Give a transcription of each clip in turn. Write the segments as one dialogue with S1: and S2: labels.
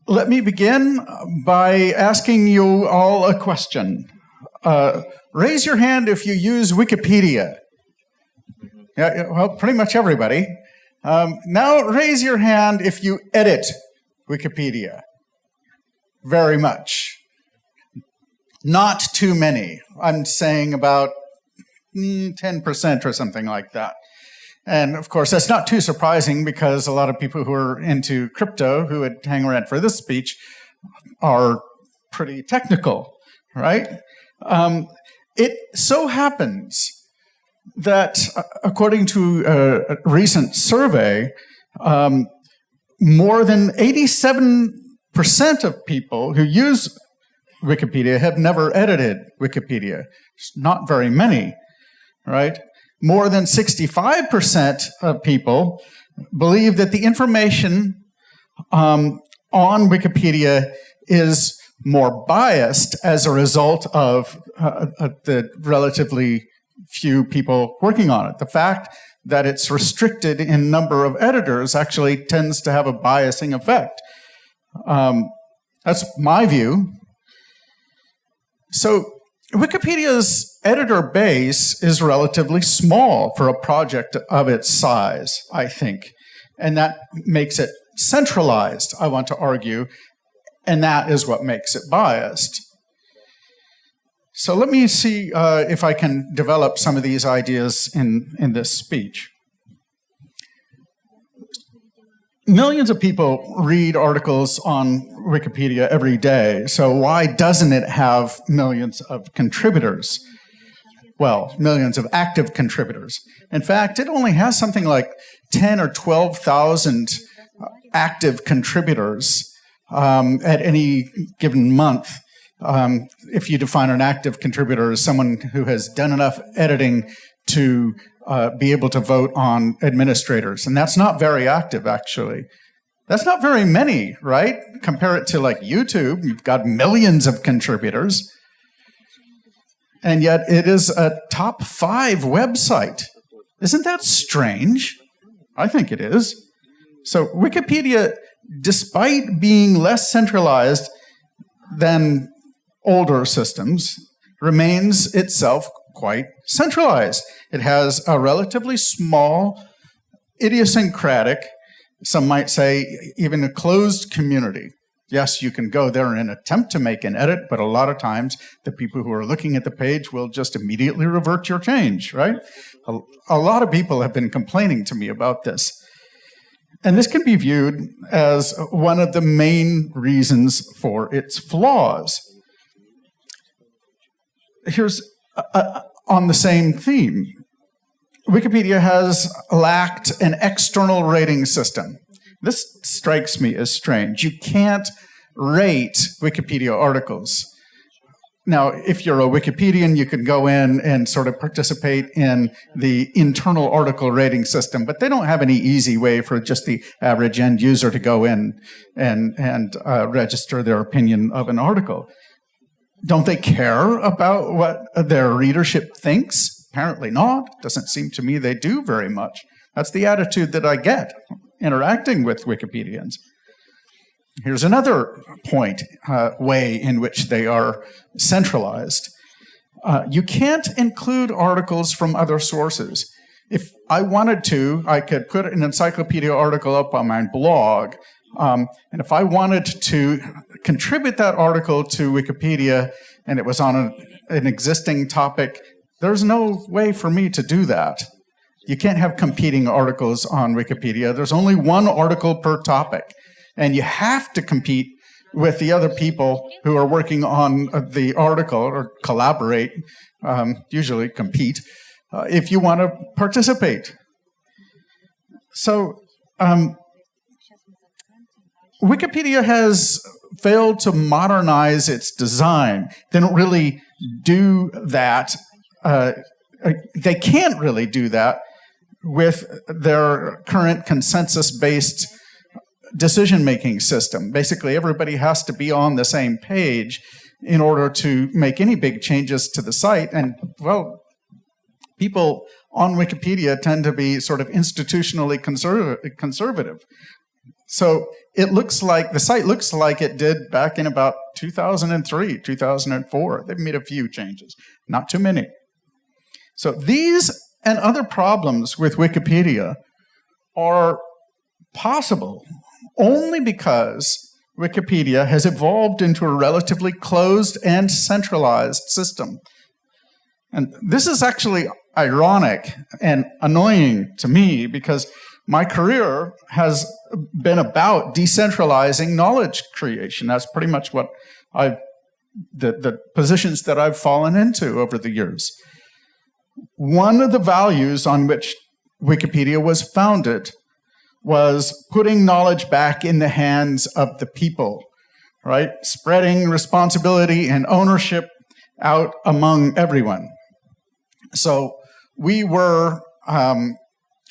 S1: Let me begin by asking you all a question. Raise your hand if you use Wikipedia. Yeah, well, pretty much everybody. Now raise your hand if you edit Wikipedia. Very much. Not too many. I'm saying about 10% or something like that. And of course, that's not too surprising because a lot of people who are into crypto who would hang around for this speech are pretty technical, right? It so happens that according to a recent survey, more than 87% of people who use Wikipedia have never edited Wikipedia. It's not very many, right? More than 65% of people believe that the information on Wikipedia is more biased as a result of the relatively few people working on it. The fact that it's restricted in number of editors actually tends to have a biasing effect. That's my view. So Wikipedia's editor base is relatively small for a project of its size, I think. And that makes it centralized, I want to argue, and that is what makes it biased. So let me see if I can develop some of these ideas in this speech. Millions of people read articles on Wikipedia every day, so why doesn't it have millions of contributors? Well, millions of active contributors. In fact, it only has something like 10 or 12,000 active contributors at any given month. If you define an active contributor as someone who has done enough editing to be able to vote on administrators. And that's not very active, actually. That's not very many, right? Compare it to like YouTube. You've got millions of contributors. And yet it is a top 5 website. Isn't that strange? I think it is. So Wikipedia, despite being less centralized than older systems, remains itself quite centralized. It has a relatively small, idiosyncratic, some might say even a closed community. Yes, you can go there and attempt to make an edit, but a lot of times the people who are looking at the page will just immediately revert your change, right? A lot of people have been complaining to me about this. And this can be viewed as one of the main reasons for its flaws. Here's on the same theme. Wikipedia has lacked an external rating system. This strikes me as strange. You can't rate Wikipedia articles. Now, if you're a Wikipedian, you can go in and sort of participate in the internal article rating system, but they don't have any easy way for just the average end user to go in and register their opinion of an article. Don't they care about what their readership thinks? Apparently not. Doesn't seem to me they do very much. That's the attitude that I get interacting with Wikipedians. Here's another point, way in which they are centralized. You can't include articles from other sources. If I wanted to, I could put an encyclopedia article up on my blog, and if I wanted to contribute that article to Wikipedia and it was on an existing topic, there's no way for me to do that. You can't have competing articles on Wikipedia. There's only one article per topic. And you have to compete with the other people who are working on the article or collaborate, usually compete, if you want to participate. So Wikipedia has failed to modernize its design. They don't really do that. They can't really do that with their current consensus-based decision-making system. Basically, everybody has to be on the same page in order to make any big changes to the site. And, well, people on Wikipedia tend to be sort of institutionally conservative. So the site looks like it did back in about 2003, 2004. They've made a few changes, not too many. So these and other problems with Wikipedia are possible only because Wikipedia has evolved into a relatively closed and centralized system. And this is actually ironic and annoying to me because my career has been about decentralizing knowledge creation. That's pretty much what the positions that I've fallen into over the years. One of the values on which Wikipedia was founded was putting knowledge back in the hands of the people, right? Spreading responsibility and ownership out among everyone. So we were,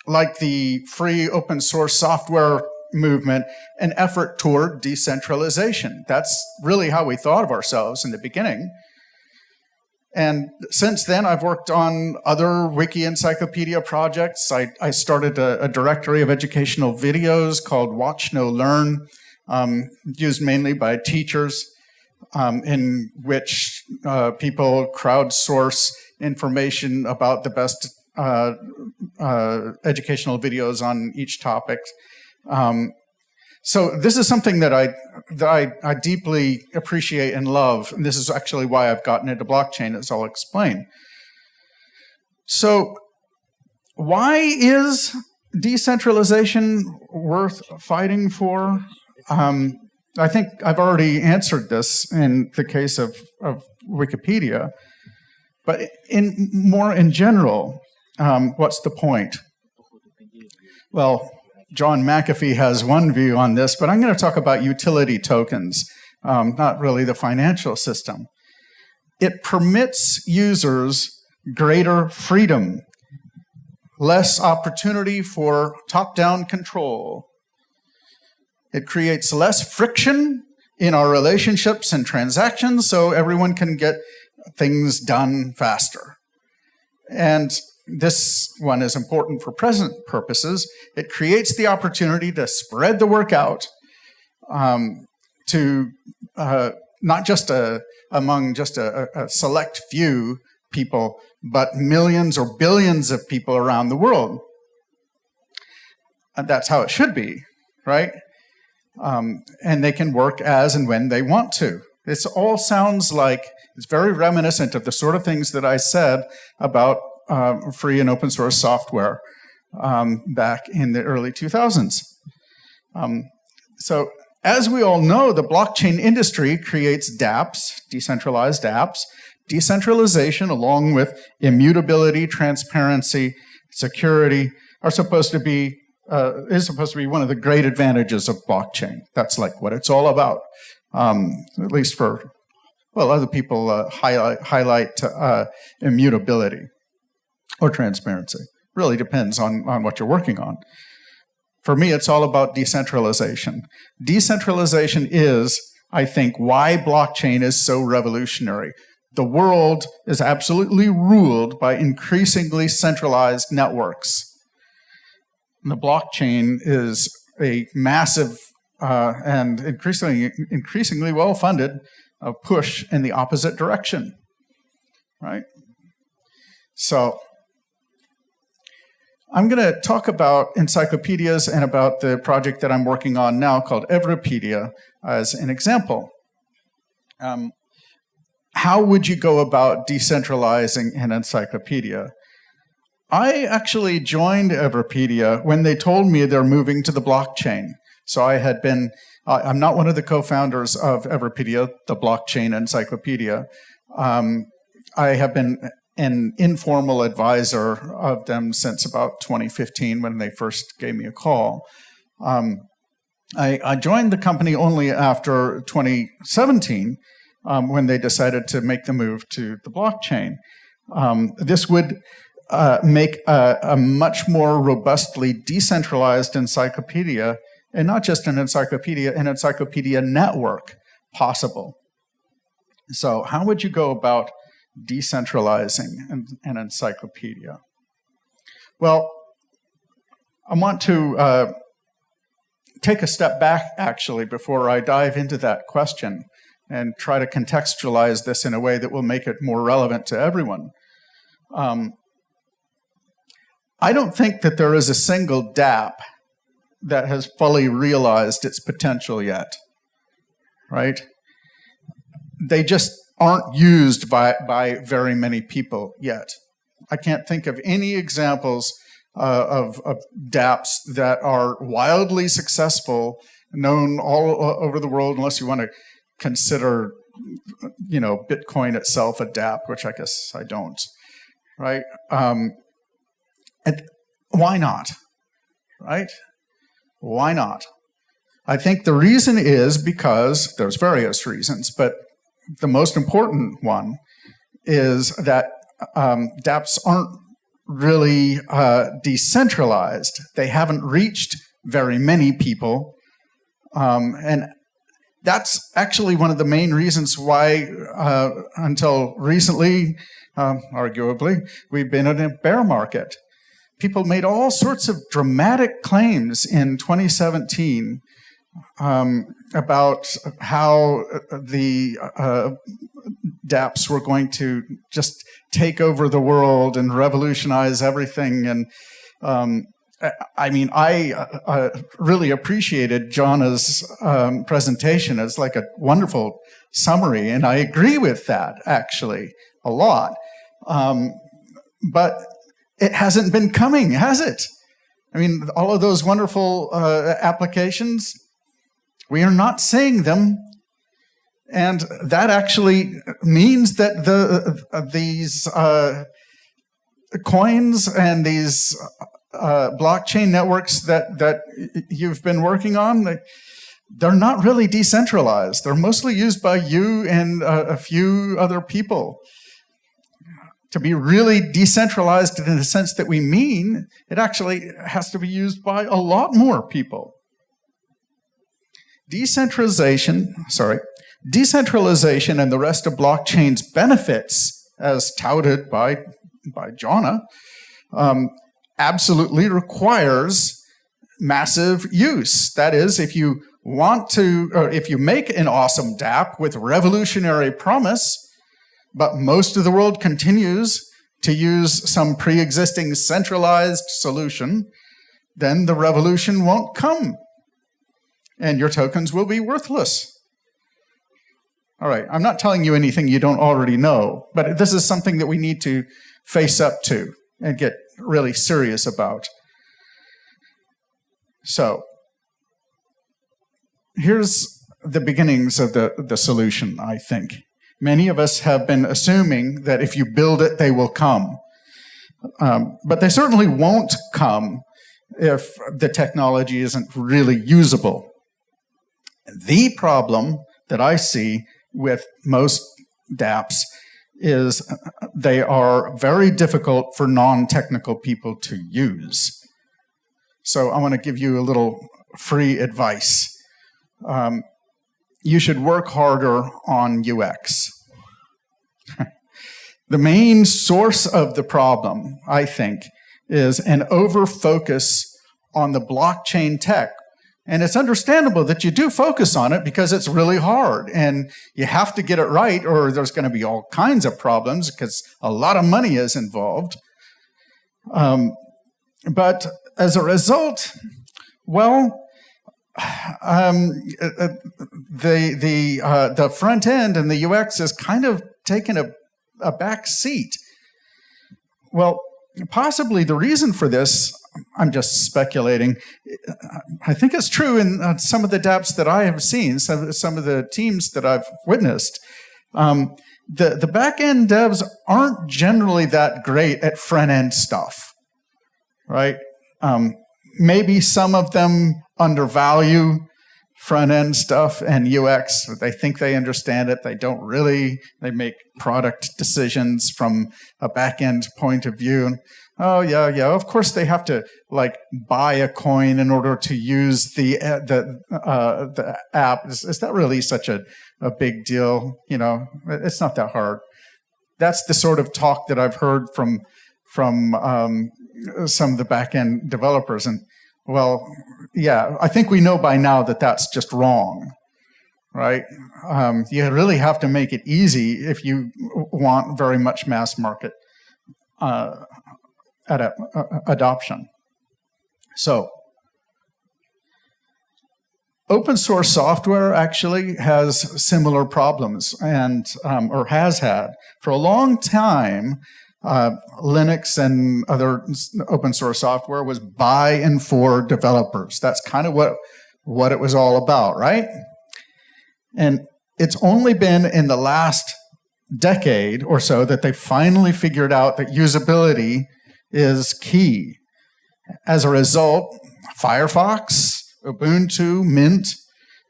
S1: like the free open source software movement, an effort toward decentralization. That's really how we thought of ourselves in the beginning. And since then, I've worked on other wiki encyclopedia projects. I started a directory of educational videos called Watch No Learn, used mainly by teachers, in which people crowdsource information about the best educational videos on each topic. So this is something that I deeply appreciate and love, and this is actually why I've gotten into blockchain, as I'll explain. So why is decentralization worth fighting for? I think I've already answered this in the case of Wikipedia, but more in general, what's the point? Well, John McAfee has one view on this, but I'm going to talk about utility tokens, not really the financial system. It permits users greater freedom, less opportunity for top-down control. It creates less friction in our relationships and transactions, so everyone can get things done faster. And this one is important for present purposes. It creates the opportunity to spread the work out to not just among just a select few people, but millions or billions of people around the world. And that's how it should be, right? And they can work as and when they want to. This all sounds like it's very reminiscent of the sort of things that I said about free and open source software back in the early 2000s. So as we all know, the blockchain industry creates dApps, decentralized apps. Decentralization, along with immutability, transparency, security, is supposed to be one of the great advantages of blockchain. That's like what it's all about, at least for, well, other people highlight immutability or transparency. Really depends on what you're working on. For me, it's all about decentralization. Decentralization is, I think, why blockchain is so revolutionary. The world is absolutely ruled by increasingly centralized networks. The blockchain is a massive and increasingly well-funded push in the opposite direction, right? So I'm going to talk about encyclopedias and about the project that I'm working on now called Everipedia as an example. How would you go about decentralizing an encyclopedia? I actually joined Everipedia when they told me they're moving to the blockchain. So I had been, I'm not one of the co-founders of Everipedia, the blockchain encyclopedia. I have been an informal advisor of them since about 2015 when they first gave me a call. I joined the company only after 2017 when they decided to make the move to the blockchain. This would make a much more robustly decentralized encyclopedia, and not just an encyclopedia network possible. So how would you go about decentralizing an encyclopedia? Well, I want to take a step back, actually, before I dive into that question and try to contextualize this in a way that will make it more relevant to everyone. I don't think that there is a single dApp that has fully realized its potential yet, right? They just aren't used by very many people yet. I can't think of any examples of dApps that are wildly successful, known all over the world, unless you want to consider, Bitcoin itself a dApp, which I guess I don't, right? And why not, right? Why not? I think the reason is because there's various reasons, but the most important one is that dApps aren't really decentralized. They haven't reached very many people. And that's actually one of the main reasons why, until recently, arguably, we've been in a bear market. People made all sorts of dramatic claims in 2017 about how the dApps were going to just take over the world and revolutionize everything. And I really appreciated Jonna's presentation as like a wonderful summary, and I agree with that actually a lot. But it hasn't been coming, has it? I mean, all of those wonderful applications, we are not seeing them. And that actually means that these coins and these blockchain networks that you've been working on, they're not really decentralized. They're mostly used by you and a few other people. To be really decentralized in the sense that we mean, it actually has to be used by a lot more people. Decentralization and the rest of blockchain's benefits, as touted by Jonna, absolutely requires massive use. That is, if you want to, or if you make an awesome dApp with revolutionary promise, but most of the world continues to use some pre-existing centralized solution, then the revolution won't come, and your tokens will be worthless. All right, I'm not telling you anything you don't already know, but this is something that we need to face up to and get really serious about. So, here's the beginnings of the solution, I think. Many of us have been assuming that if you build it, they will come. But they certainly won't come if the technology isn't really usable. The problem that I see with most dApps is they are very difficult for non-technical people to use. So I want to give you a little free advice. You should work harder on UX. The main source of the problem, I think, is an over-focus on the blockchain tech. And it's understandable that you do focus on it because it's really hard and you have to get it right or there's going to be all kinds of problems because a lot of money is involved. But as a result, well, the front end and the UX is kind of taken a back seat. Well, possibly the reason for this, I'm just speculating, I think it's true in some of the dApps that I have seen, some of the teams that I've witnessed. The back-end devs aren't generally that great at front-end stuff, right? Maybe some of them undervalue front-end stuff and UX. They think they understand it. They don't really. They make product decisions from a back-end point of view. Oh, yeah, of course they have to, like, buy a coin in order to use the app. Is that really such a big deal? You know, it's not that hard. That's the sort of talk that I've heard from some of the back-end developers. And Well, yeah, I think we know by now that that's just wrong, right? You really have to make it easy if you want very much mass market adoption. So, open source software actually has similar problems, and or has had for a long time. Linux and other open source software was by and for developers. That's kind of what it was all about, right? And it's only been in the last decade or so that they finally figured out that usability is key. As a result, Firefox, Ubuntu, Mint,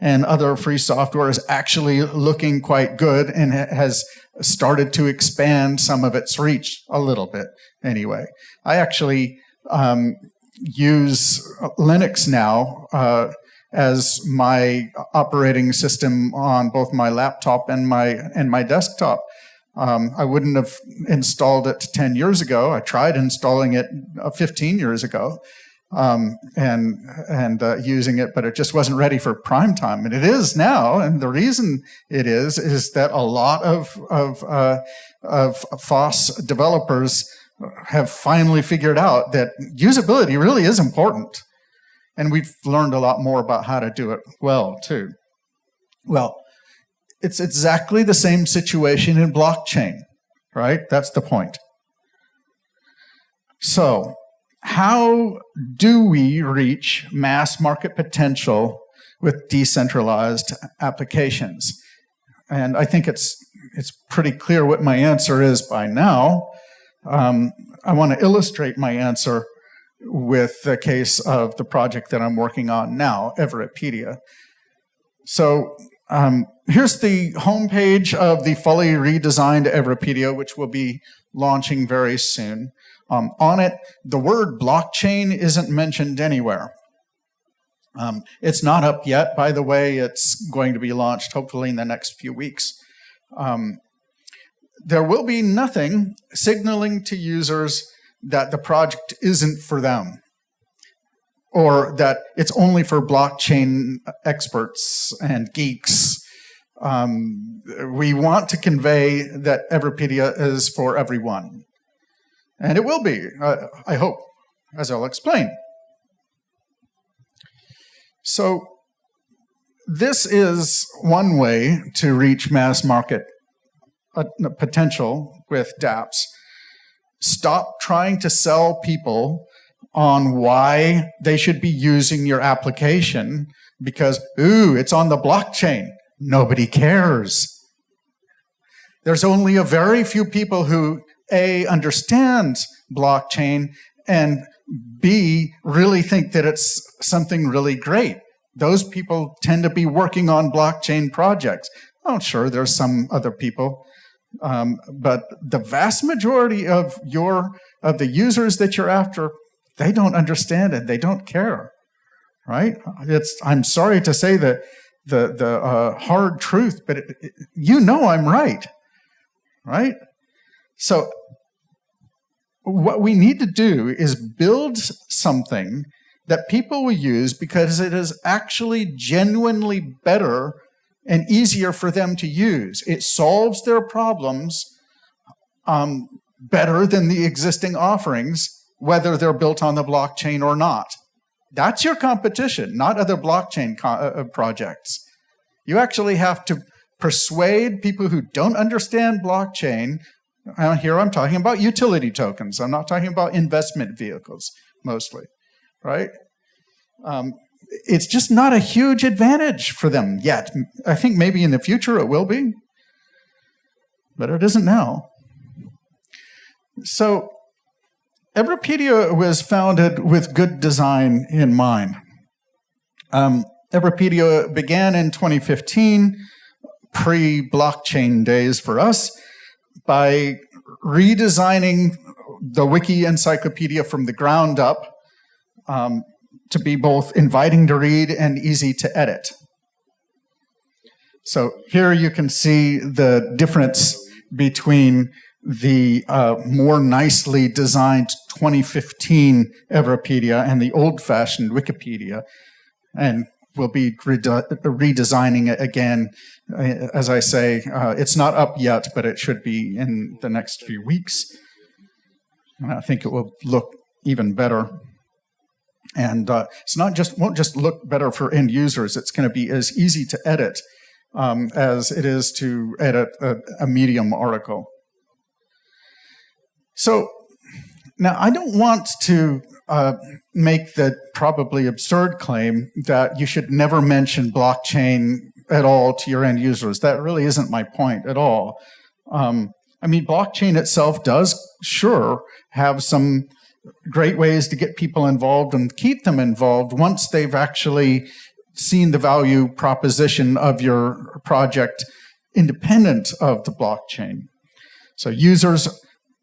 S1: and other free software is actually looking quite good and has started to expand some of its reach a little bit anyway. I actually use Linux now as my operating system on both my laptop and my desktop. I wouldn't have installed it 10 years ago. I tried installing it 15 years ago. Using it, but it just wasn't ready for prime time, and it is now. And the reason it is that a lot of FOSS developers have finally figured out that usability really is important, and we've learned a lot more about how to do it well too. Well, it's exactly the same situation in blockchain, right? That's the point. So, how do we reach mass market potential with decentralized applications? And I think it's pretty clear what my answer is by now. I want to illustrate my answer with the case of the project that I'm working on now, Everipedia. So here's the homepage of the fully redesigned Everipedia, which will be launching very soon. On it, the word blockchain isn't mentioned anywhere. It's not up yet, by the way. It's going to be launched hopefully in the next few weeks. There will be nothing signaling to users that the project isn't for them, or that it's only for blockchain experts and geeks. We want to convey that Everipedia is for everyone. And it will be, I hope, as I'll explain. So this is one way to reach mass market potential with dApps. Stop trying to sell people on why they should be using your application because, ooh, it's on the blockchain. Nobody cares. There's only a very few people who A, understands blockchain, and B, really think that it's something really great. Those people tend to be working on blockchain projects. Oh, sure, there's some other people, but the vast majority of the users that you're after, they don't understand it. They don't care, right? I'm sorry to say the hard truth, but you know I'm right, right? So what we need to do is build something that people will use because it is actually genuinely better and easier for them to use. It solves their problems better than the existing offerings, whether they're built on the blockchain or not. That's your competition, not other blockchain projects. You actually have to persuade people who don't understand blockchain. Here I'm talking about utility tokens. I'm not talking about investment vehicles, mostly, right? It's just not a huge advantage for them yet. I think maybe in the future it will be, but it isn't now. So Everipedia was founded with good design in mind. Everipedia began in 2015, pre-blockchain days for us, by redesigning the wiki encyclopedia from the ground up to be both inviting to read and easy to edit. So here you can see the difference between the more nicely designed 2015 Everipedia and the old-fashioned Wikipedia, and we'll be redesigning it again. As I say, it's not up yet, but it should be in the next few weeks. And I think it will look even better. And won't just look better for end users. It's going to be as easy to edit as it is to edit a Medium article. So now I don't want to make the probably absurd claim that you should never mention blockchain at all to your end users. That really isn't my point at all. I mean, blockchain itself does, sure, have some great ways to get people involved and keep them involved once they've actually seen the value proposition of your project independent of the blockchain. So users,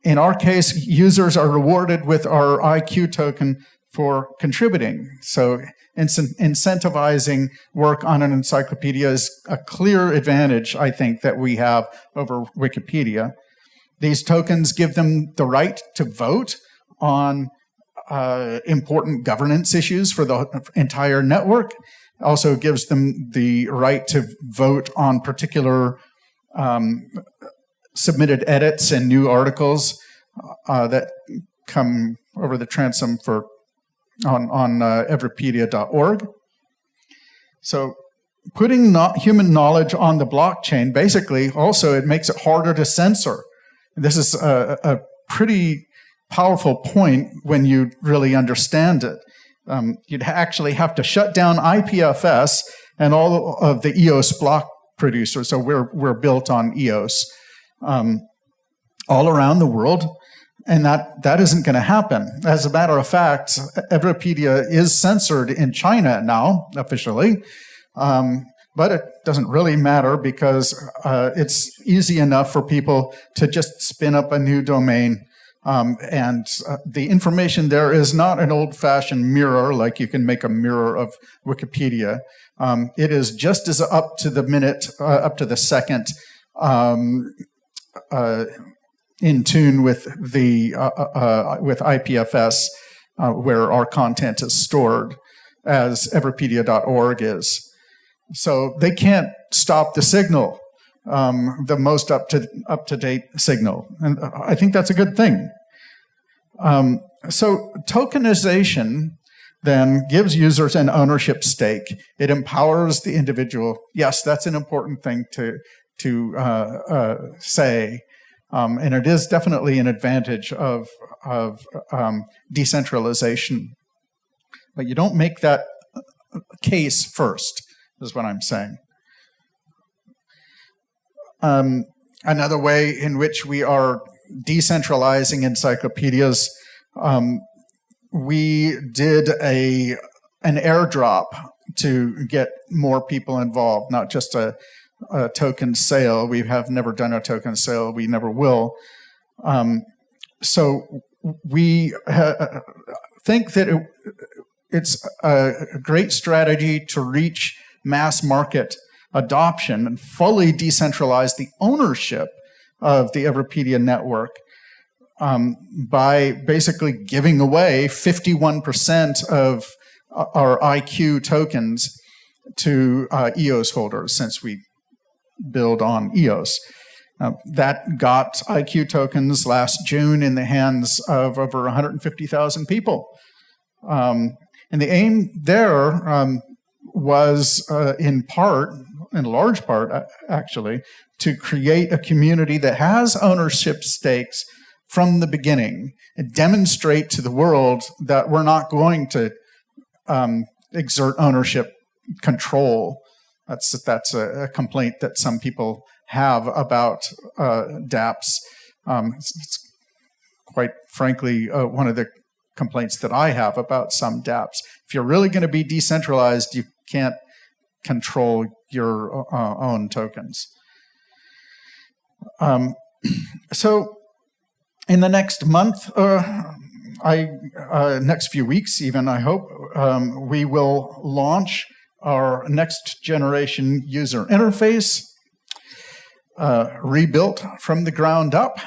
S1: in our case, users are rewarded with our IQ token for contributing. So incentivizing work on an encyclopedia is a clear advantage, I think, that we have over Wikipedia. These tokens give them the right to vote on important governance issues for the entire network. Also gives them the right to vote on particular submitted edits and new articles that come over the transom on Everipedia.org. So putting human knowledge on the blockchain, basically, also it makes it harder to censor. This is a pretty powerful point when you really understand it. You'd actually have to shut down IPFS and all of the EOS block producers. So we're built on EOS all around the world, and that isn't going to happen. As a matter of fact, Everipedia is censored in China now, officially, but it doesn't really matter because it's easy enough for people to just spin up a new domain. And the information there is not an old-fashioned mirror, like you can make a mirror of Wikipedia. It is just as up to the minute, up to the second, in tune with with IPFS, where our content is stored, as Everipedia.org is. So they can't stop the signal, the most up-to-date signal, and I think that's a good thing. So tokenization then gives users an ownership stake. It empowers the individual. Yes, that's an important thing to say, and it is definitely an advantage of decentralization. But you don't make that case first, is what I'm saying. Another way in which we are decentralizing encyclopedias, we did an airdrop to get more people involved, not just a token sale. We have never done a token sale. We never will. So we think that it's a great strategy to reach mass market adoption and fully decentralize the ownership of the Everipedia network by basically giving away 51% of our IQ tokens to EOS holders, since we build on EOS. That got IQ tokens last June in the hands of over 150,000 people. And the aim there was in large part, actually, to create a community that has ownership stakes from the beginning and demonstrate to the world that we're not going to exert ownership control. That's a complaint that some people have about dApps. It's quite frankly one of the complaints that I have about some dApps. If you're really going to be decentralized, you can't control your own tokens. So in the next month, next few weeks even, I hope, we will launch our next generation user interface, rebuilt from the ground up.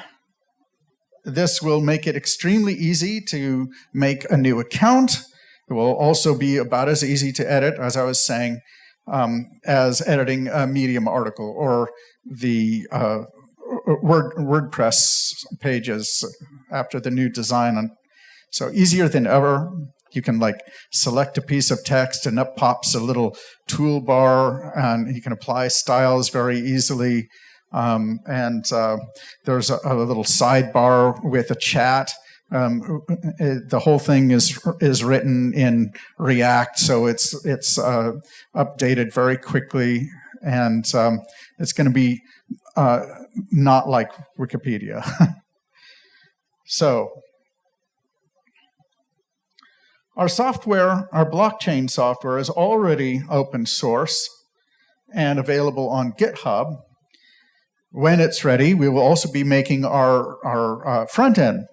S1: This will make it extremely easy to make a new account. It will also be about as easy to edit, as I was saying, as editing a Medium article or the WordPress pages after the new design. So easier than ever. You can select a piece of text and up pops a little toolbar, and you can apply styles very easily. There's a little sidebar with a chat. The whole thing is written in React, so it's updated very quickly, and it's going to be not like Wikipedia. So our software, our blockchain software, is already open source and available on GitHub. When it's ready, we will also be making our front-end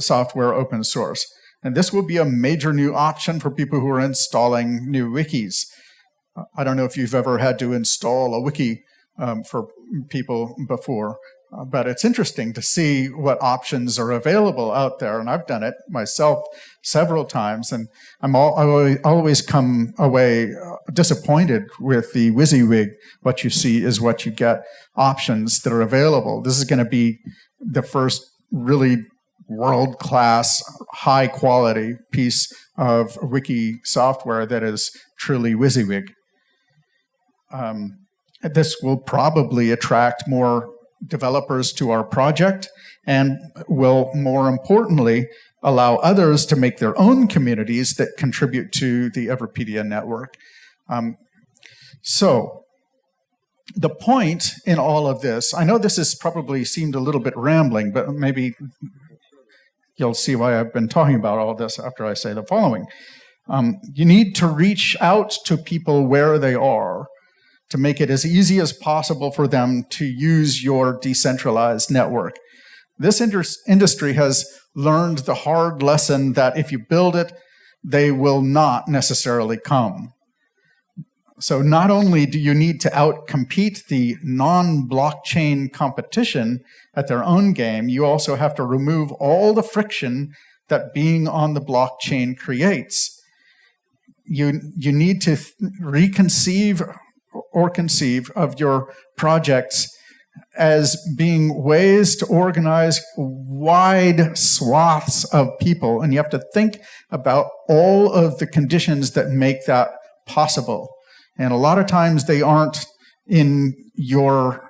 S1: software open source. And this will be a major new option for people who are installing new wikis. I don't know if you've ever had to install a wiki for people before, but it's interesting to see what options are available out there. And I've done it myself several times, and I always come away disappointed with the WYSIWYG. What you see is what you get, options that are available. This is going to be the first really world-class, high-quality piece of wiki software that is truly WYSIWYG. This will probably attract more developers to our project and will, more importantly, allow others to make their own communities that contribute to the Everipedia network. So the point in all of this, I know this has probably seemed a little bit rambling, but maybe you'll see why I've been talking about all this after I say the following. You need to reach out to people where they are to make it as easy as possible for them to use your decentralized network. This industry has learned the hard lesson that if you build it, they will not necessarily come. So not only do you need to outcompete the non-blockchain competition at their own game, you also have to remove all the friction that being on the blockchain creates. You need to reconceive or conceive of your projects as being ways to organize wide swaths of people, and you have to think about all of the conditions that make that possible. And a lot of times they aren't in your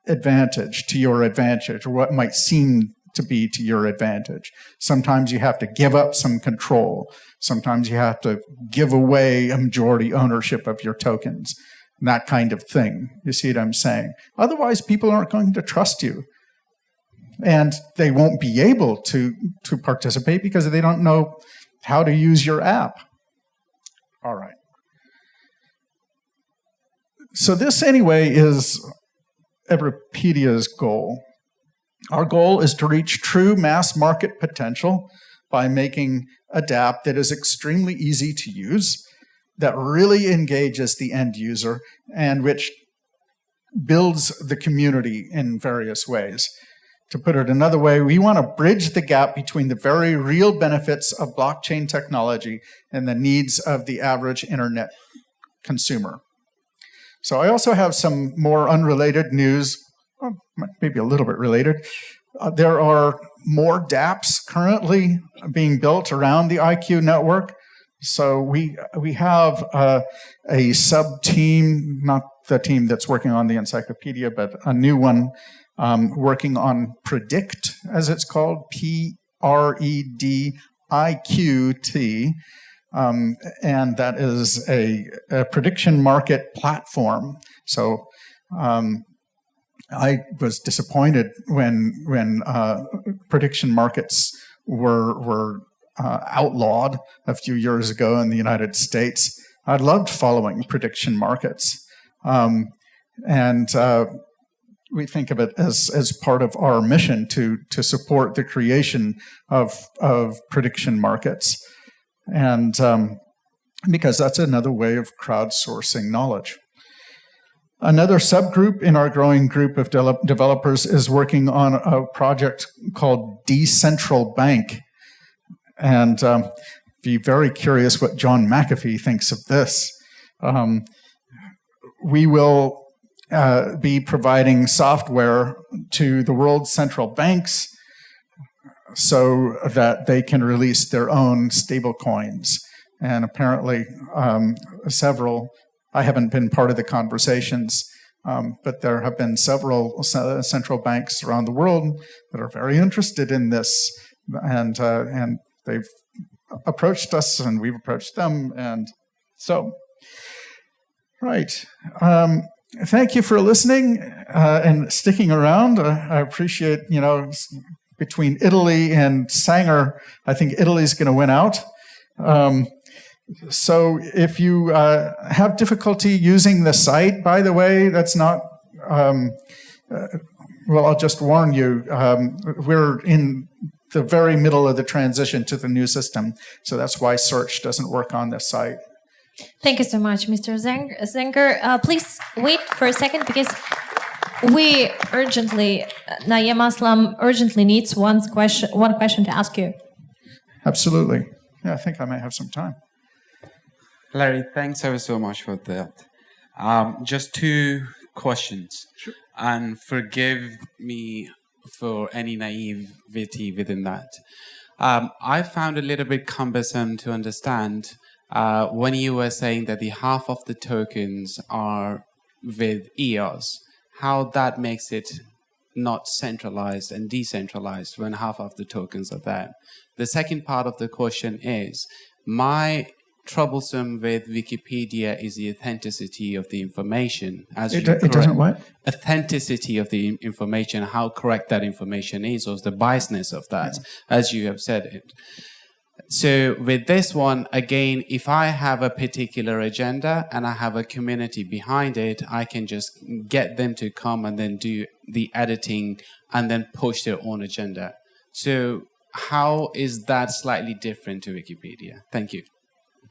S1: advantage, to your advantage, or what might seem to be to your advantage. Sometimes you have to give up some control. Sometimes you have to give away a majority ownership of your tokens. That kind of thing. You see what I'm saying? Otherwise, people aren't going to trust you. And they won't be able to participate because they don't know how to use your app. All right. So this, anyway, is Everipedia's goal. Our goal is to reach true mass market potential by making a dApp that is extremely easy to use, that really engages the end user, and which builds the community in various ways. To put it another way, we want to bridge the gap between the very real benefits of blockchain technology and the needs of the average internet consumer. So I also have some more unrelated news, maybe a little bit related. There are more dApps currently being built around the IQ network. So we have a sub-team, not the team that's working on the encyclopedia, but a new one working on Predict, as it's called, P-R-E-D-I-Q-T. And that is a prediction market platform. So I was disappointed when prediction markets were outlawed a few years ago in the United States. I loved following prediction markets. We think of it as part of our mission to support the creation of prediction markets. And because that's another way of crowdsourcing knowledge. Another subgroup in our growing group of developers is working on a project called Decentralizing. And be very curious what John McAfee thinks of this. We will be providing software to the world's central banks so that they can release their own stable coins. And apparently several, I haven't been part of the conversations, but there have been several central banks around the world that are very interested in this, and they've approached us and we've approached them, and so, right. Thank you for listening and sticking around. I appreciate, between Italy and Sanger, I think Italy's going to win out. So if you have difficulty using the site, by the way, that's not, well, I'll just warn you, we're in the very middle of the transition to the new system, so that's why search doesn't work on this site.
S2: Thank you so much, Mr. Zenger. Please wait for a second, because we urgently, Naeem Aslam urgently needs one question to ask you.
S1: Absolutely. Yeah, I think I might have some time.
S3: Larry, thanks ever so much for that. Just two questions.
S1: Sure.
S3: And forgive me for any naivety within that. I found a little bit cumbersome to understand when you were saying that the half of the tokens are with EOS, how that makes it not centralized and decentralized when half of the tokens are there. The second part of the question is, my troublesome with Wikipedia is the authenticity of the information.
S1: It doesn't what?
S3: Authenticity of the information, how correct that information is, or the biasness of that, as you have said it. So with this one, again, if I have a particular agenda and I have a community behind it, I can just get them to come and then do the editing and then push their own agenda. So how is that slightly different to Wikipedia? Thank you.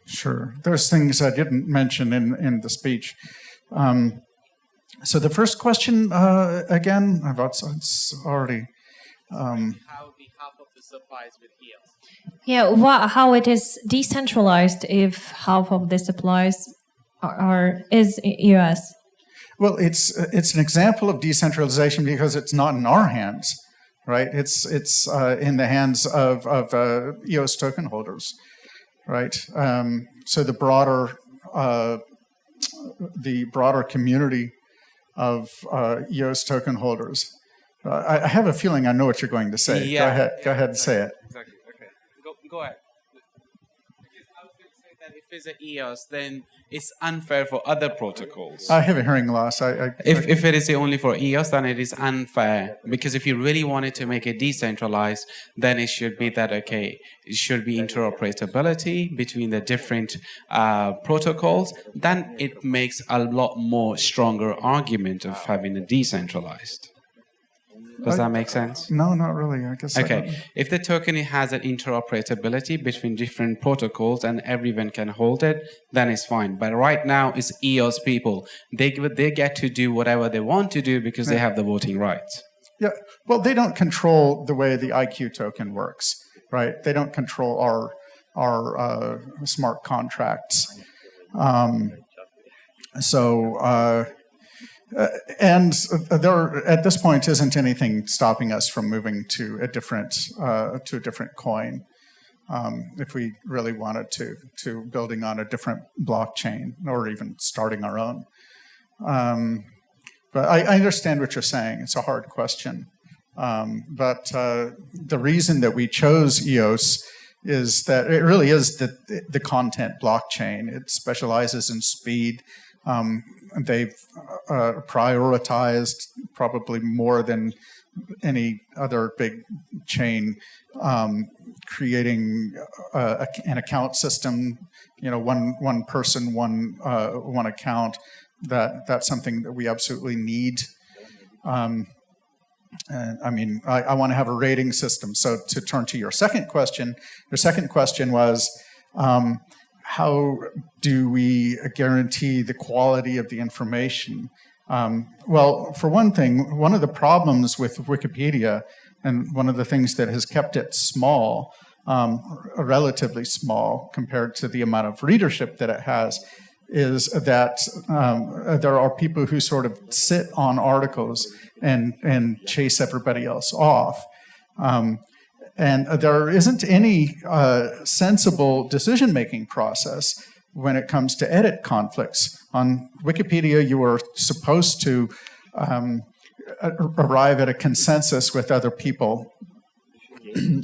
S1: Sure. There's things I didn't mention in the speech. So the first question, again, it's already...
S3: how the half of the supplies with EOS.
S2: Yeah, how it is decentralized if half of the supplies is U.S.
S1: Well, it's an example of decentralization because it's not in our hands, right? It's in the hands of EOS token holders, right? So the broader community of EOS token holders. I have a feeling I know what you're going to say.
S3: Yeah.
S1: Go ahead and say it.
S3: Exactly. Okay. Go ahead. Because I was going to say that if it's an EOS, then it's unfair for other protocols.
S1: I have a hearing loss.
S3: If it is only for EOS, then it is unfair. Because if you really wanted to make it decentralized, then it should be that, okay, it should be interoperability between the different protocols. Then it makes a lot more stronger argument of having a decentralized. Does that make sense?
S1: No, not really. I guess.
S3: Okay. If the token has an interoperability between different protocols and everyone can hold it, then it's fine. But right now, it's EOS people. They get to do whatever they want to do because they have the voting rights.
S1: Yeah. Well, they don't control the way the IQ token works, right? They don't control our smart contracts. And there, at this point, isn't anything stopping us from moving to a different coin, if we really wanted to building on a different blockchain or even starting our own. But I understand what you're saying. It's a hard question. But the reason that we chose EOS is that it really is the content blockchain. It specializes in speed. They've prioritized probably more than any other big chain, creating an account system. One person, one account. That's something that we absolutely need. And I mean, I want to have a rating system. So to turn to your second question was, how do we guarantee the quality of the information? Well, for one thing, one of the problems with Wikipedia, and one of the things that has kept it small, relatively small compared to the amount of readership that it has, is that there are people who sort of sit on articles and chase everybody else off. And there isn't any sensible decision-making process when it comes to edit conflicts. On Wikipedia, you are supposed to arrive at a consensus with other people.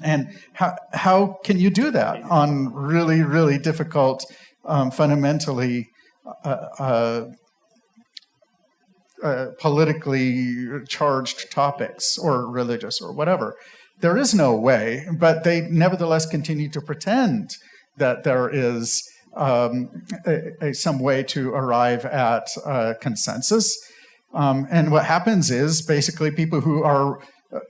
S1: And how can you do that on really, really difficult, fundamentally politically charged topics or religious or whatever? There is no way, but they nevertheless continue to pretend that there is some way to arrive at consensus. And what happens is basically people who are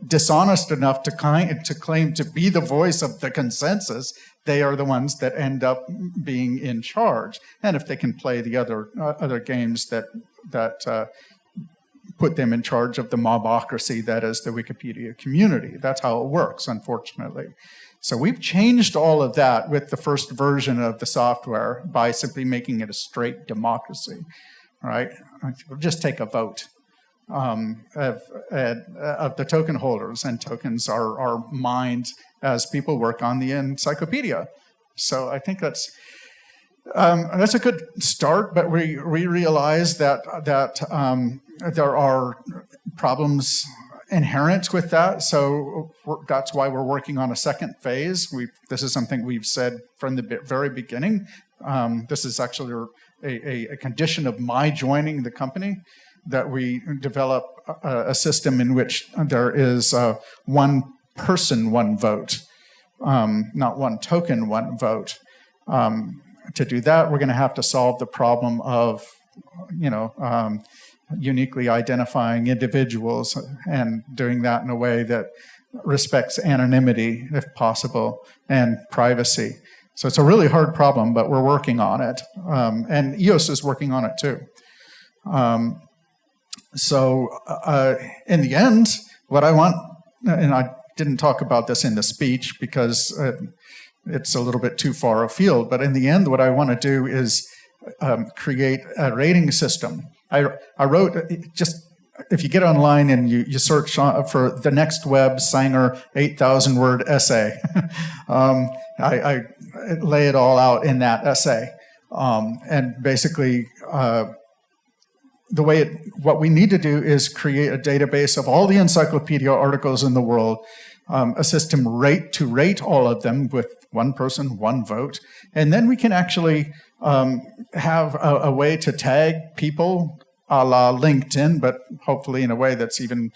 S1: dishonest enough to claim to be the voice of the consensus, they are the ones that end up being in charge. And if they can play the other games that put them in charge of the mobocracy that is the Wikipedia community. That's how it works, unfortunately. So we've changed all of that with the first version of the software by simply making it a straight democracy, right? We'll just take a vote of the token holders, and tokens are mined as people work on the encyclopedia. So I think that's a good start, but we realize that there are problems inherent with that. So that's why we're working on a second phase. This is something we've said from the very beginning. This is actually a condition of my joining the company, that we develop a system in which there is one person, one vote, not one token, one vote. To do that, we're going to have to solve the problem of, uniquely identifying individuals and doing that in a way that respects anonymity, if possible, and privacy. So it's a really hard problem, but we're working on it. And EOS is working on it too. In the end, what I want, and I didn't talk about this in the speech because it's a little bit too far afield, but in the end, what I want to do is create a rating system. I wrote, just if you get online and you search for the next web Sanger 8,000-word essay, I lay it all out in that essay. And basically, what we need to do is create a database of all the encyclopedia articles in the world, a system to rate all of them with one person, one vote, and then we can actually have a way to tag people a la LinkedIn, but hopefully in a way that's even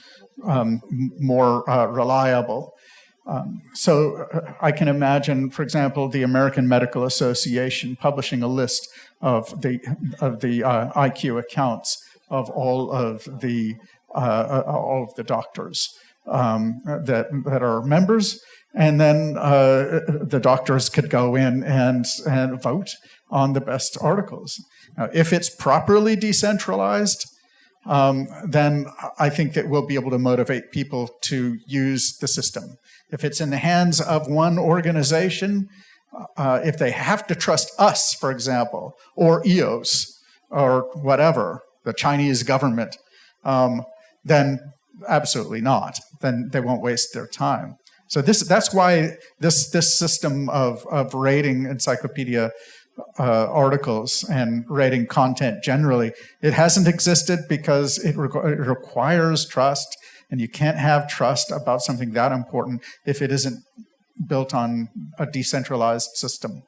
S1: more reliable. So I can imagine, for example, the American Medical Association publishing a list of the IQ accounts of all of the doctors that are members, and then the doctors could go in and vote on the best articles. Now, if it's properly decentralized, then I think that we'll be able to motivate people to use the system. If it's in the hands of one organization, if they have to trust us, for example, or EOS, or whatever, the Chinese government, then absolutely not. Then they won't waste their time. So that's why this system of rating encyclopedia articles and rating content generally, it hasn't existed because it requires trust, and you can't have trust about something that important if it isn't built on a decentralized system.